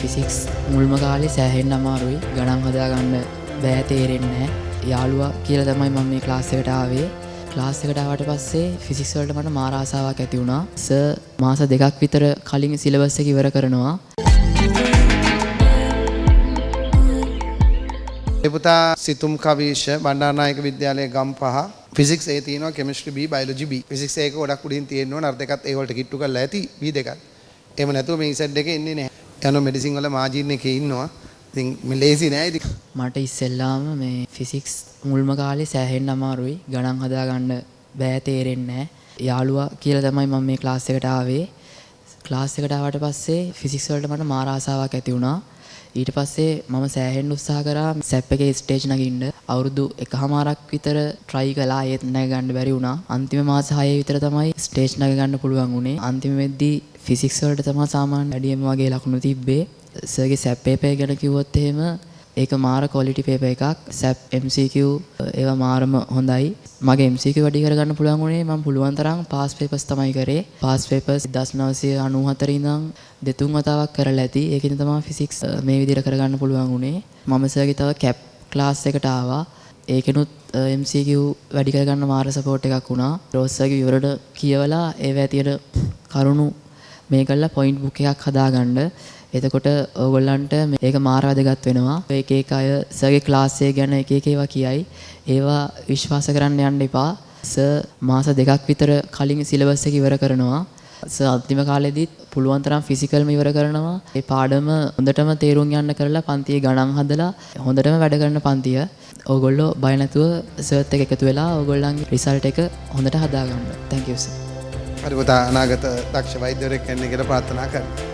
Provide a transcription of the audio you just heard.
Physics මුල්ම කාලේ සෑහෙන්න අමාරුයි. ගණන් හදාගන්න බෑ, තේරෙන්නේ නැහැ. යාළුවා කියලා තමයි මම මේ ක්ලාස් එකට ආවේ. ක්ලාස් එකට ආවට පස්සේ ෆිසික්ස් වලට මට මාර ආසාවක් ඇති වුණා. සර් මාස 2ක් විතර කලින් සිලබස් එක ඉවර කරනවා. පුතා සිතුම් කවීෂ බණ්ඩාරනායක විද්‍යාලයේ ගම්පහ ෆිසික්ස් A තියෙනවා, chemistry B, biology B. Physics A එක ගොඩක් උඩින් තියෙන්න ඕන. අර දෙකත් ඒ වලට කිට්ටු කරලා ඇති B දෙකත්. එහෙම නැතුව මේ Z එකේ එන්නේ නැහැ. යනවා මෙඩිසින් වල මාජින් එකේ ඉන්නවා. ඉතින් මේ ලේසි නෑ ඉතින්. මට ඉස්සෙල්ලාම මේ ෆිසික්ස් මුල්ම කාලේ සෑහෙන්න අමාරුයි. ගණන් හදාගන්න බෑ, තේරෙන්නේ නැහැ. යාළුවා කියලා තමයි මම මේ ක්ලාස් එකට ආවේ. ක්ලාස් එකට ආවට පස්සේ ෆිසික්ස් වලට මට මාර ආසාවක් ඇති වුණා. ඊට පස්සේ මම සෑහෙන්න උත්සාහ කරා සැප් එකේ ස්ටේජ් නගින්න. අවුරුදු 1කමාරක් විතර try කළා, ඒත් නැග ගන්න බැරි වුණා. අන්තිම මාස 6 විතර තමයි ස්ටේජ් නග ගන්න පුළුවන් වුණේ. අන්තිම වෙද්දී ෆිසික්ස් වලට තමයි සාමාන්‍ය වැඩිම වගේ ලකුණු තිබ්බේ. සර්ගේ සැප් පේපර් ගැන කිව්වොත් එහෙම ඒක මාර ක්වොලිටි පේපර් එකක්. සැප් MCQ ඒවා මාරම හොඳයි. මගේ MCQ වැඩි කරගන්න පුළුවන් වුණේ මම පුළුවන් තරම් පාස් පේපර්ස් තමයි කරේ. පාස් පේපර්ස් 1994 ඉඳන් දෙතුන් වතාවක් කරලා ඇති. ඒකෙන් තමයි ෆිසික්ස් මේ විදිහට කරගන්න පුළුවන් වුණේ. මම සර්ගේ තව කැප් ක්ලාස් එකට ආවා. ඒකෙනුත් MCQ වැඩි කරගන්න මාර සපෝට් එකක් වුණා. රෝස් සර්ගේ විවරණ කියවලා ඒවා ඇතියට කරුණු මේ කළා පොයින්ට් බුක් එකක් හදාගන්න. එතකොට ඕගොල්ලන්ට මේක මාර වැදගත් වෙනවා. එක එක අය සර්ගේ ක්ලාස් එක ගැන එක එක ඒවා කියයි. ඒවා විශ්වාස කරන්න යන්න එපා. සර් මාස 2ක් විතර කලින් සිලබස් එක ඉවර කරනවා. සර් අන්තිම කාලෙදිත් පුළුවන් තරම් ෆිසිකල්ම ඉවර කරනවා. ඒ පාඩම හොඳටම තේරුම් ගන්න කරලා පන්තියේ ගණන් හදලා හොඳටම වැඩ කරන පන්තිය. ඕගොල්ලෝ බය නැතුව සර්ත් එක්ක එකතු වෙලා ඕගොල්ලන්ගේ රිසල්ට් එක හොඳට හදාගන්න. Thank you sir. හරි පුතා, අනාගත දක්ෂ වෛද්‍යවරයෙක් වෙන්න කියලා ප්‍රාර්ථනා කරනවා.